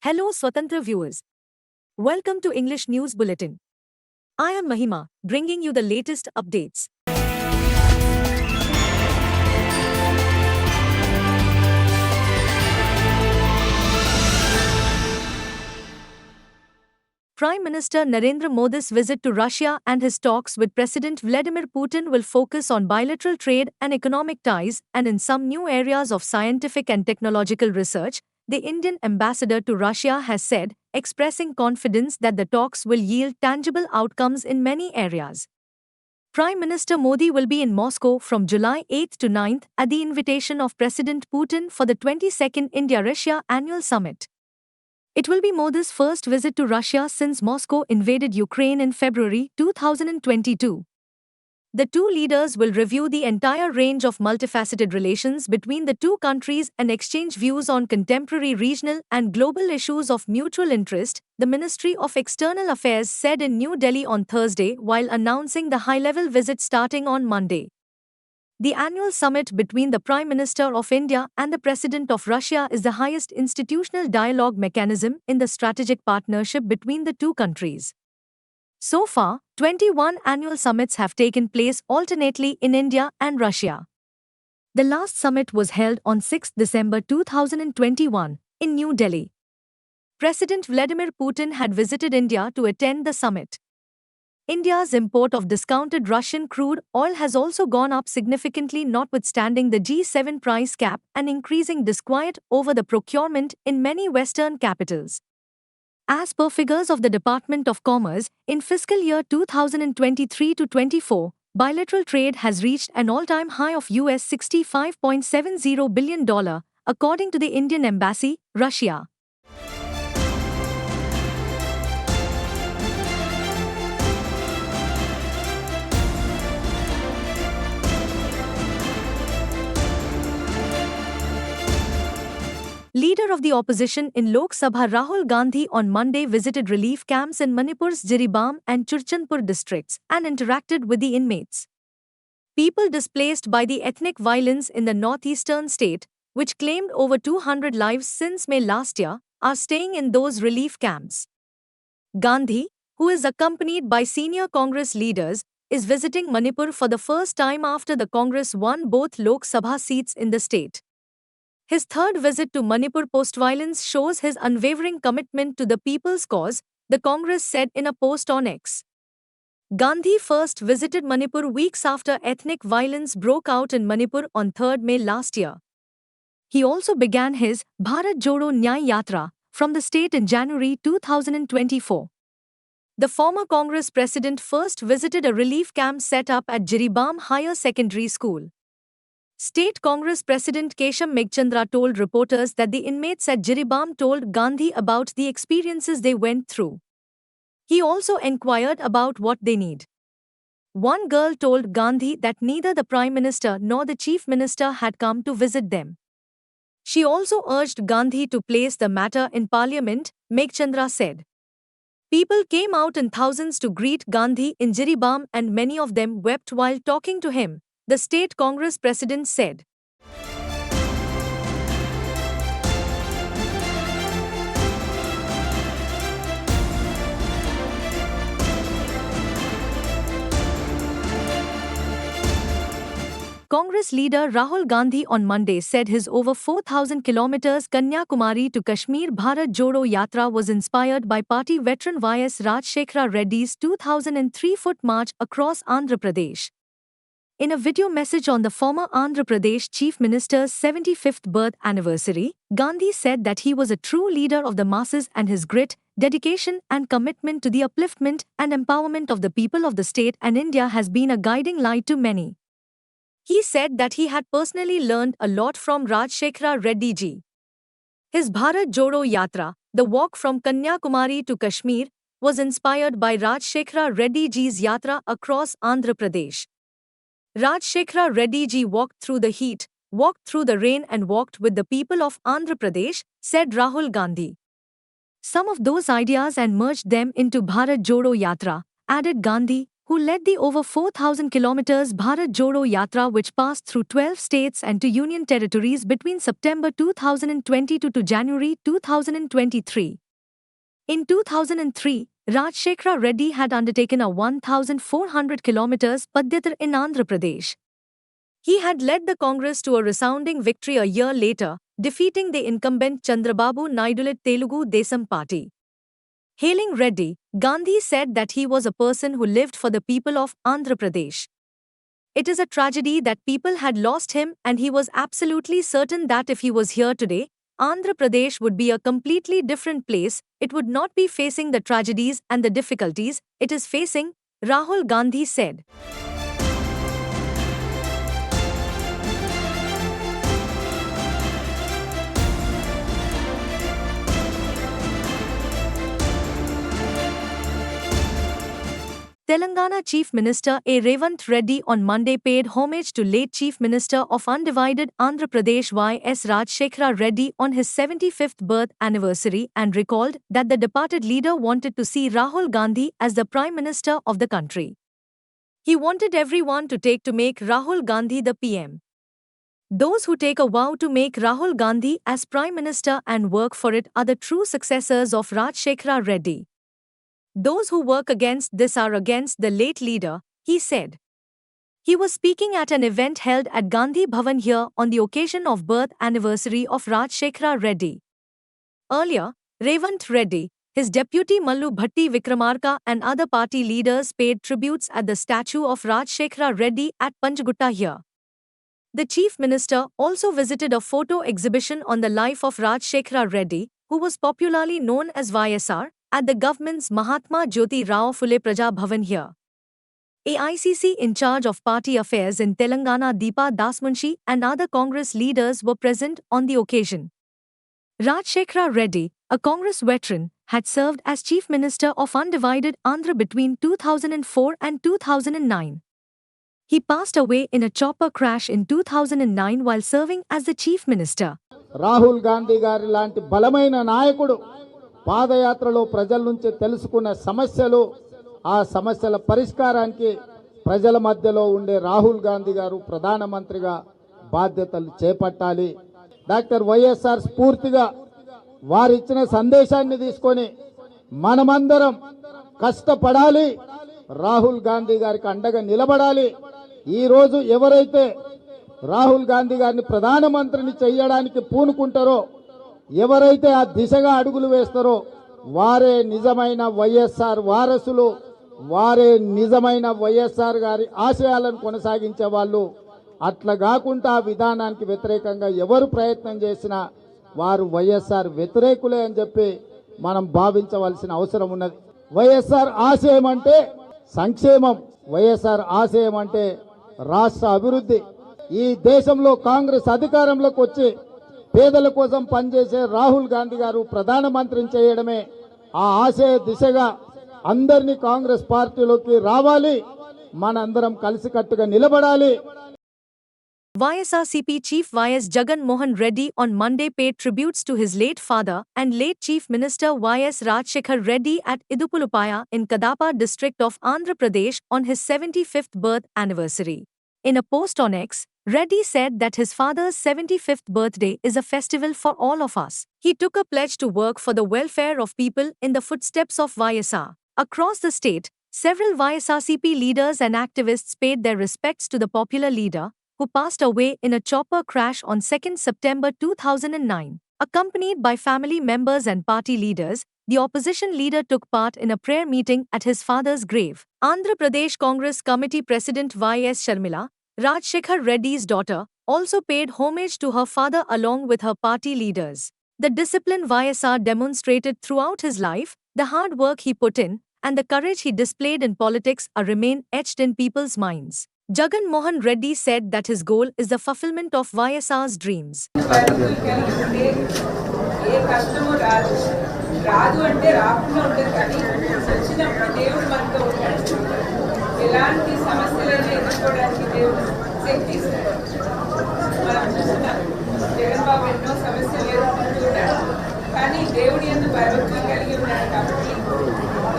Hello Swatantra viewers. Welcome to English News Bulletin. I am Mahima, bringing you the latest updates. Prime Minister Narendra Modi's visit to Russia and his talks with President Vladimir Putin will focus on bilateral trade and economic ties and in some new areas of scientific and technological research, the Indian ambassador to Russia has said, expressing confidence that the talks will yield tangible outcomes in many areas. Prime Minister Modi will be in Moscow from July 8 to 9 at the invitation of President Putin for the 22nd India-Russia Annual Summit. It will be Modi's first visit to Russia since Moscow invaded Ukraine in February 2022. The two leaders will review the entire range of multifaceted relations between the two countries and exchange views on contemporary regional and global issues of mutual interest, the Ministry of External Affairs said in New Delhi on Thursday while announcing the high-level visit starting on Monday. The annual summit between the Prime Minister of India and the President of Russia is the highest institutional dialogue mechanism in the strategic partnership between the two countries. So far, 21 annual summits have taken place alternately in India and Russia. The last summit was held on 6 December 2021 in New Delhi. President Vladimir Putin had visited India to attend the summit. India's import of discounted Russian crude oil has also gone up significantly, notwithstanding the G7 price cap and increasing disquiet over the procurement in many Western capitals. As per figures of the Department of Commerce, in fiscal year 2023-24, bilateral trade has reached an all-time high of $65.70 billion, according to the Indian Embassy, Russia. Leader of the opposition in Lok Sabha Rahul Gandhi on Monday visited relief camps in Manipur's Jiribam and Churchandpur districts and interacted with the inmates. People displaced by the ethnic violence in the northeastern state, which claimed over 200 lives since May last year, are staying in those relief camps. Gandhi, who is accompanied by senior Congress leaders, is visiting Manipur for the first time after the Congress won both Lok Sabha seats in the state. His third visit to Manipur post-violence shows his unwavering commitment to the people's cause, the Congress said in a post on X. Gandhi first visited Manipur weeks after ethnic violence broke out in Manipur on 3 May last year. He also began his Bharat Jodo Nyay Yatra from the state in January 2024. The former Congress president first visited a relief camp set up at Jiribam Higher Secondary School. State Congress President Kesham Megchandra told reporters that the inmates at Jiribam told Gandhi about the experiences they went through. He also inquired about what they need. One girl told Gandhi that neither the Prime Minister nor the Chief Minister had come to visit them. She also urged Gandhi to place the matter in Parliament, Megchandra said. People came out in thousands to greet Gandhi in Jiribam and many of them wept while talking to him, the state Congress president said. Congress leader Rahul Gandhi on Monday said his over 4,000 kilometers Kanyakumari to Kashmir Bharat Jodo Yatra was inspired by party veteran Y.S. Rajshekhara Reddy's 2003 foot march across Andhra Pradesh. In a video message on the former Andhra Pradesh Chief Minister's 75th birth anniversary, Gandhi said that he was a true leader of the masses and his grit, dedication and commitment to the upliftment and empowerment of the people of the state and India has been a guiding light to many. He said that he had personally learned a lot from Rajshekhara Reddy ji. His Bharat Jodo Yatra, the walk from Kanyakumari to Kashmir, was inspired by Rajshekhara Reddy ji's yatra across Andhra Pradesh. Rajshekhara Reddy ji walked through the heat, walked through the rain and walked with the people of Andhra Pradesh, said Rahul Gandhi. Some of those ideas and merged them into Bharat Jodo Yatra, added Gandhi, who led the over 4,000 kilometers Bharat Jodo Yatra, which passed through 12 states and 2 union territories between September 2022 to January 2023. In 2003, Rajshekhara Reddy had undertaken a 1,400 kilometers Padyatra in Andhra Pradesh. He had led the Congress to a resounding victory a year later, defeating the incumbent Chandrababu Naidu-led Telugu Desam Party. Hailing Reddy, Gandhi said that he was a person who lived for the people of Andhra Pradesh. It is a tragedy that people had lost him, and he was absolutely certain that if he was here today, Andhra Pradesh would be a completely different place. It would not be facing the tragedies and the difficulties it is facing, Rahul Gandhi said. Telangana Chief Minister A. Revant Reddy on Monday paid homage to late Chief Minister of Undivided Andhra Pradesh Y.S. Rajshekhara Reddy on his 75th birth anniversary and recalled that the departed leader wanted to see Rahul Gandhi as the Prime Minister of the country. He wanted everyone to take to make Rahul Gandhi the PM. Those who take a vow to make Rahul Gandhi as Prime Minister and work for it are the true successors of Rajshekhara Reddy. Those who work against this are against the late leader, he said. He was speaking at an event held at Gandhi Bhavan here on the occasion of birth anniversary of Rajshekhara Reddy. Earlier, Revant Reddy, his deputy Mallu Bhatti Vikramarka and other party leaders paid tributes at the statue of Rajshekhara Reddy at Panchgutta here. The Chief Minister also visited a photo exhibition on the life of Rajshekhara Reddy, who was popularly known as YSR, at the government's Mahatma Jyoti Rao Phule Praja Bhavan here. AICC in charge of party affairs in Telangana Deepa Dasmunshi and other Congress leaders were present on the occasion. Rajshekhara Reddy, a Congress veteran, had served as Chief Minister of Undivided Andhra between 2004 and 2009. He passed away in a chopper crash in 2009 while serving as the Chief Minister. Rahul Gandhi గారి లాంటి బలమైన నాయకుడు పాదయాత్రలో ప్రజల నుంచి తెలుసుకున్న సమస్యలు ఆ సమస్యల పరిష్కారానికి ప్రజల మధ్యలో ఉండే రాహుల్ గాంధీ గారు ప్రధానమంత్రిగా బాధ్యతలు చేపట్టాలి. డాక్టర్ వైఎస్ఆర్ స్ఫూర్తిగా వారిచ్చిన సందేశాన్ని తీసుకొని మనమందరం కష్టపడాలి. రాహుల్ గాంధీ గారికి అండగా నిలబడాలి. ఈ రోజు ఎవరైతే రాహుల్ గాంధీ గారిని ప్రధానమంత్రిని చేయడానికి పూనుకుంటారో, ఎవరైతే ఆ దిశగా అడుగులు వేస్తారో వారే నిజమైన వైఎస్ఆర్ వారసులు, వారే నిజమైన వైఎస్ఆర్ గారి ఆశయాలను కొనసాగించే వాళ్ళు. అట్లా కాకుండా ఆ విధానానికి వ్యతిరేకంగా ఎవరు ప్రయత్నం చేసినా వారు వైఎస్ఆర్ వ్యతిరేకులే అని చెప్పి మనం భావించవలసిన అవసరం ఉన్నది. వైఎస్ఆర్ ఆశయం అంటే సంక్షేమం, వైఎస్ఆర్ ఆశయం అంటే రాష్ట్ర అభివృద్ధి. ఈ దేశంలో కాంగ్రెస్ అధికారంలోకి వచ్చి పేదల కోసం పనిచేసే రాహుల్ గాంధీ గారు ప్రధానమంత్రిని చేయడమే ఆ ఆశయ దిశగా అందరినీ కాంగ్రెస్ పార్టీలోకి రావాలి. మనందరం కలిసికట్టుగా నిలబడాలి. YSRCP Chief YS Jagan Mohan Reddy on Monday paid tributes to his late father and late Chief Minister YS Rajshekhara Reddy at Idupulupaya in Kadapa district of Andhra Pradesh on his 75th birth anniversary. In a post on X, Reddy said that his father's 75th birthday is a festival for all of us. He took a pledge to work for the welfare of people in the footsteps of YSR. Across the state, several YSRCP leaders and activists paid their respects to the popular leader, who passed away in a chopper crash on 2nd September 2009. Accompanied by family members and party leaders, the opposition leader took part in a prayer meeting at his father's grave. Andhra Pradesh Congress Committee President Y.S. Sharmila, Rajshekhara Reddy's daughter, also paid homage to her father along with her party leaders. The discipline YSR demonstrated throughout his life, the hard work he put in, and the courage he displayed in politics remain etched in people's minds. Jagan Mohan Reddy said that his goal is the fulfillment of YSR's dreams.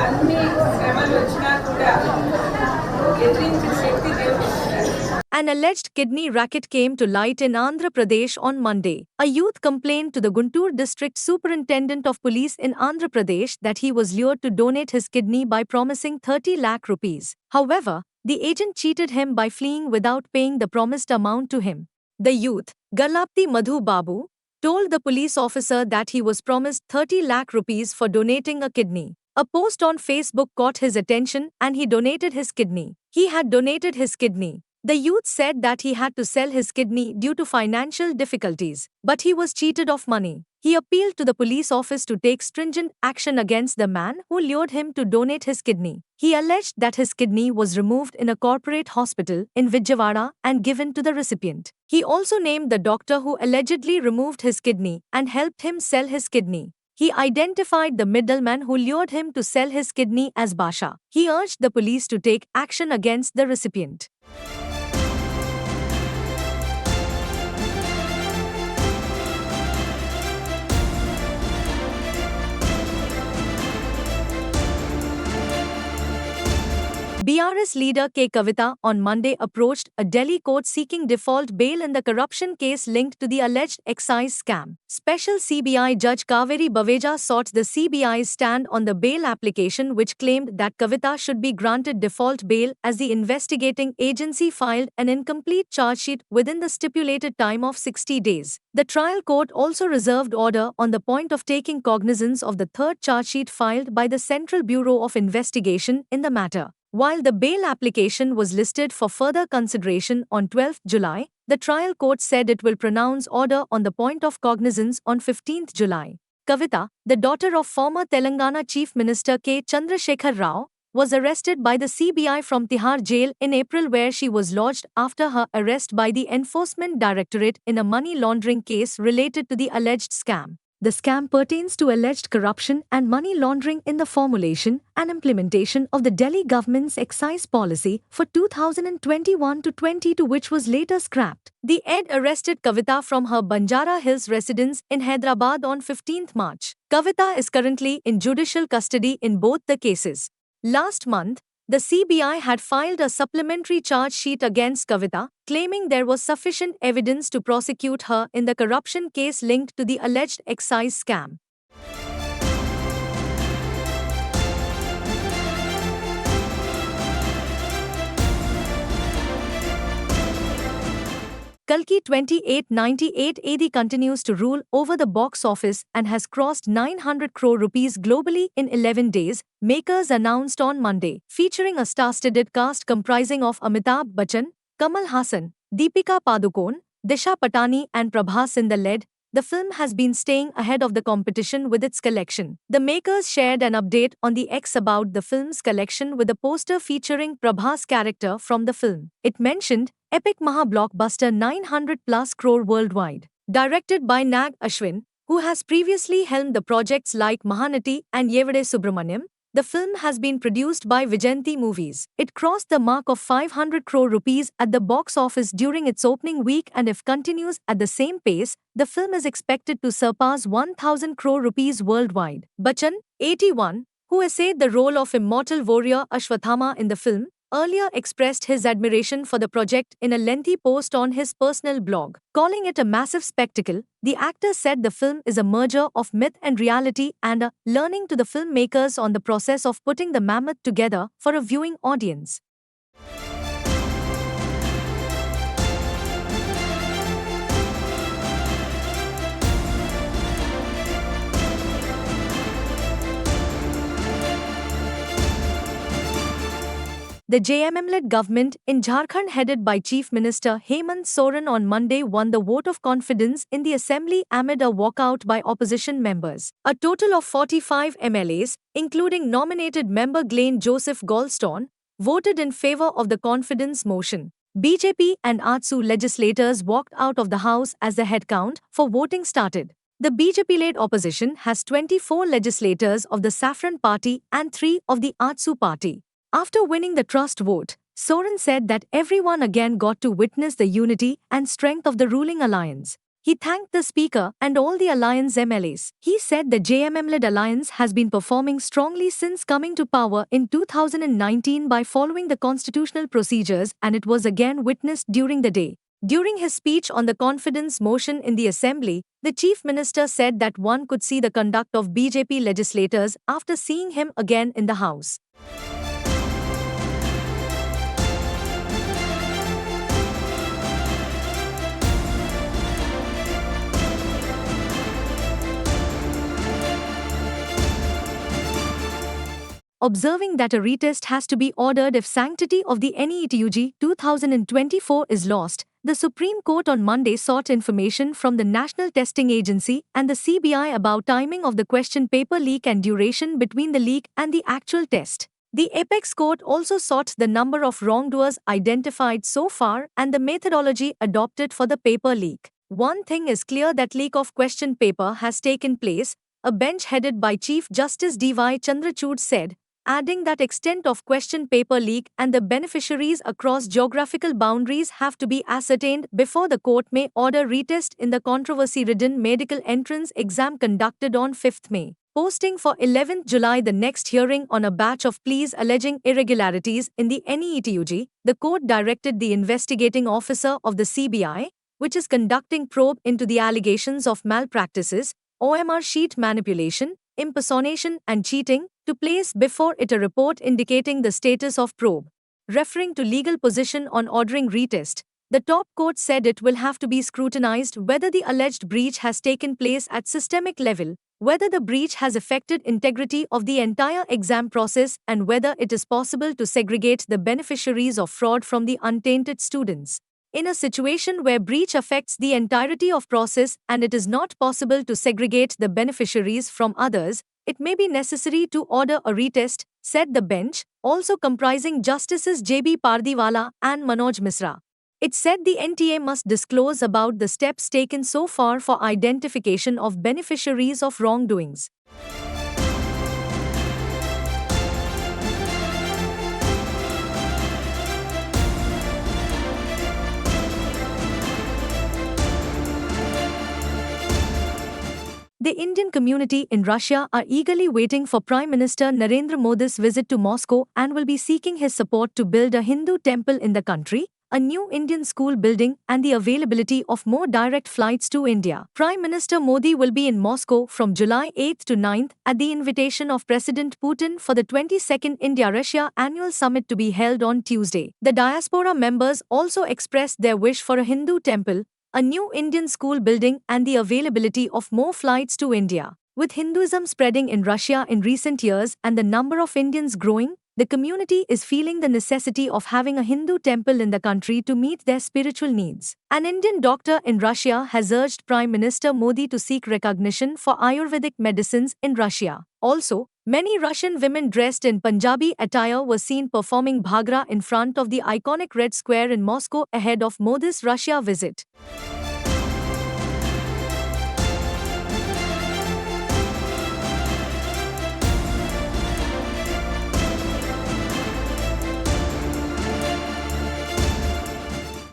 అన్ని శ్రమలు వచ్చినా కూడా An alleged kidney racket came to light in Andhra Pradesh on Monday. A youth complained to the Guntur district superintendent of police in Andhra Pradesh that he was lured to donate his kidney by promising 30 lakh rupees. However, the agent cheated him by fleeing without paying the promised amount to him. The youth, Garlapti Madhu Babu, told the police officer that he was promised 30 lakh rupees for donating a kidney. A post on Facebook caught his attention and he donated his kidney. He had donated his kidney. The youth said that he had to sell his kidney due to financial difficulties, but he was cheated of money. He appealed to the police office to take stringent action against the man who lured him to donate his kidney. He alleged that his kidney was removed in a corporate hospital in Vijayawada and given to the recipient. He also named the doctor who allegedly removed his kidney and helped him sell his kidney. He identified the middleman who lured him to sell his kidney as Basha. He urged the police to take action against the recipient. BRS leader K. Kavita on Monday approached a Delhi court seeking default bail in the corruption case linked to the alleged excise scam. Special CBI Judge Kaveri Baveja sought the CBI's stand on the bail application, which claimed that Kavita should be granted default bail as the investigating agency filed an incomplete charge sheet within the stipulated time of 60 days. The trial court also reserved order on the point of taking cognizance of the third charge sheet filed by the Central Bureau of Investigation in the matter. While the bail application was listed for further consideration on 12 July, the trial court said it will pronounce order on the point of cognizance on 15 July. Kavita, the daughter of former Telangana Chief Minister K. Chandrasekhar Rao, was arrested by the CBI from Tihar jail in April, where she was lodged after her arrest by the Enforcement Directorate in a money laundering case related to the alleged scam. The scam pertains to alleged corruption and money laundering in the formulation and implementation of the Delhi government's excise policy for 2021-22, which was later scrapped. The ED arrested Kavita from her Banjara Hills residence in Hyderabad on 15 March. Kavita is currently in judicial custody in both the cases. Last month, the CBI had filed a supplementary charge sheet against Kavita, claiming there was sufficient evidence to prosecute her in the corruption case linked to the alleged excise scam. Kalki 2898 AD continues to rule over the box office and has crossed 900 crore rupees globally in 11 days, makers announced on Monday. Featuring a star-studded cast comprising of Amitabh Bachchan, Kamal Haasan, Deepika Padukone, Disha Patani and Prabhas in the lead, the film has been staying ahead of the competition with its collection. The makers shared an update on the X about the film's collection with a poster featuring Prabhas' character from the film. It mentioned, epic maha-blockbuster 900+ crore worldwide. Directed by Nag Ashwin, who has previously helmed the projects like Mahanati and Yevade Subramaniam, the film has been produced by Vijayanti Movies. It crossed the mark of 500 crore rupees at the box office during its opening week, and if continues at the same pace, the film is expected to surpass 1,000 crore rupees worldwide. Bachchan, 81, who essayed the role of immortal warrior Ashwathama in the film, earlier expressed his admiration for the project in a lengthy post on his personal blog. Calling it a massive spectacle, the actor said the film is a merger of myth and reality and a learning to the filmmakers on the process of putting the mammoth together for a viewing audience. The JMM-led government in Jharkhand, headed by Chief Minister Hemant Soren, on Monday won the vote of confidence in the assembly amid a walkout by opposition members. A total of 45 MLAs, including nominated member Glenn Joseph Goldstone, voted in favor of the confidence motion. BJP and AJSU legislators walked out of the House as the headcount for voting started. The BJP-led opposition has 24 legislators of the Saffron Party and 3 of the AJSU Party. After winning the trust vote, Soren said that everyone again got to witness the unity and strength of the ruling alliance. He thanked the Speaker and all the Alliance MLAs. He said the JMM-led alliance has been performing strongly since coming to power in 2019 by following the constitutional procedures, and it was again witnessed during the day. During his speech on the confidence motion in the Assembly, the Chief Minister said that one could see the conduct of BJP legislators after seeing him again in the House. Observing that a retest has to be ordered if sanctity of the NETUG 2024 is lost, the Supreme Court on Monday sought information from the National Testing Agency and the CBI about timing of the question paper leak and duration between the leak and the actual test. The apex court also sought the number of wrongdoers identified so far and the methodology adopted for the paper leak. One thing is clear, that leak of question paper has taken place, a bench headed by Chief Justice D.Y. Chandrachud said, adding that extent of question paper leak and the beneficiaries across geographical boundaries have to be ascertained before the court may order retest in the controversy-ridden medical entrance exam conducted on 5th May. Posting for 11th July the next hearing on a batch of pleas alleging irregularities in the NETUG, the court directed the investigating officer of the CBI, which is conducting probe into the allegations of malpractices, OMR sheet manipulation, impersonation and cheating, to place before it a report indicating the status of probe. Referring to legal position on ordering retest, the top court said it will have to be scrutinized whether the alleged breach has taken place at systemic level, whether the breach has affected integrity of the entire exam process, and whether it is possible to segregate the beneficiaries of fraud from the untainted students. In a situation where breach affects the entirety of process and it is not possible to segregate the beneficiaries from others, it may be necessary to order a retest, said the bench, also comprising Justices J.B. Pardiwala and Manoj Misra. It said the NTA must disclose about the steps taken so far for identification of beneficiaries of wrongdoings. The Indian community in Russia are eagerly waiting for Prime Minister Narendra Modi's visit to Moscow and will be seeking his support to build a Hindu temple in the country, a new Indian school building, and the availability of more direct flights to India. Prime Minister Modi will be in Moscow from July 8 to 9 at the invitation of President Putin for the 22nd India-Russia annual summit to be held on Tuesday. The diaspora members also expressed their wish for a Hindu temple, a new Indian school building, and the availability of more flights to India. With Hinduism spreading in Russia in recent years and the number of Indians growing, the community is feeling the necessity of having a Hindu temple in the country to meet their spiritual needs. An Indian doctor in Russia has urged Prime Minister Modi to seek recognition for Ayurvedic medicines in Russia. Also, many Russian women dressed in Punjabi attire were seen performing Bhangra in front of the iconic Red Square in Moscow ahead of Modi's Russia visit.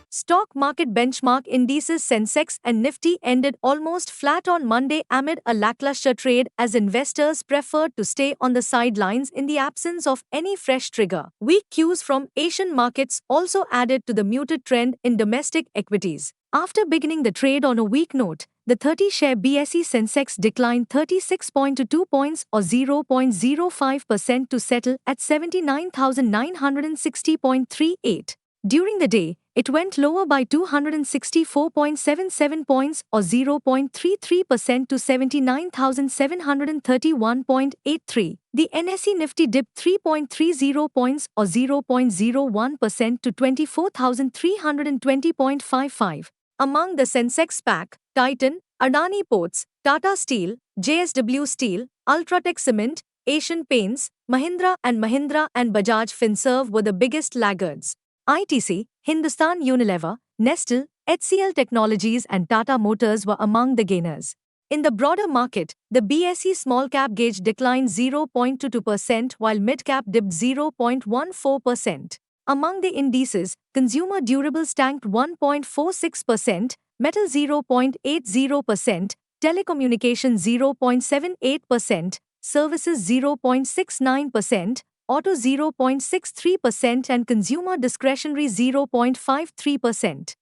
Stock market benchmark indices Sensex and Nifty ended almost flat on Monday amid a lackluster trade as investors preferred to stay on the sidelines in the absence of any fresh trigger. Weak cues from Asian markets also added to the muted trend in domestic equities. After beginning the trade on a weak note, the 30-share BSE Sensex declined 36.22 points or 0.05% to settle at 79,960.38. During the day, it went lower by 264.77 points or 0.33% to 79,731.83. The NSE Nifty dipped 3.30 points or 0.01% to 24,320.55. Among the Sensex pack, Titan, Adani Ports, Tata Steel, JSW Steel, Ultratech Cement, Asian Paints, Mahindra and Bajaj Finserv were the biggest laggards. ITC, Hindustan Unilever, Nestle, HCL Technologies and Tata Motors were among the gainers. In the broader market, the BSE small cap gauge declined 0.22% while mid cap dipped 0.14%. Among the indices, consumer durables tanked 1.46%, metal 0.80%, telecommunication 0.78%, services 0.69%, auto 0.63% and consumer discretionary 0.53%.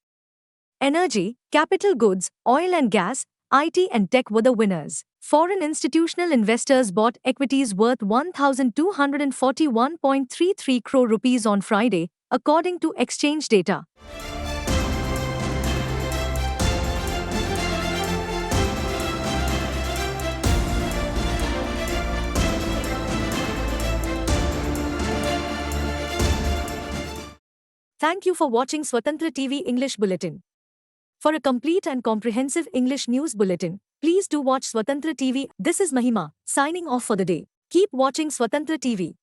Energy, capital goods, oil and gas, IT and tech were the winners. Foreign institutional investors bought equities worth 1,241.33 crore rupees on Friday, according to exchange data. Thank you for watching Swatantra TV English Bulletin. For a complete and comprehensive English news bulletin, please do watch Swatantra TV. This is Mahima, signing off for the day. Keep watching Swatantra TV.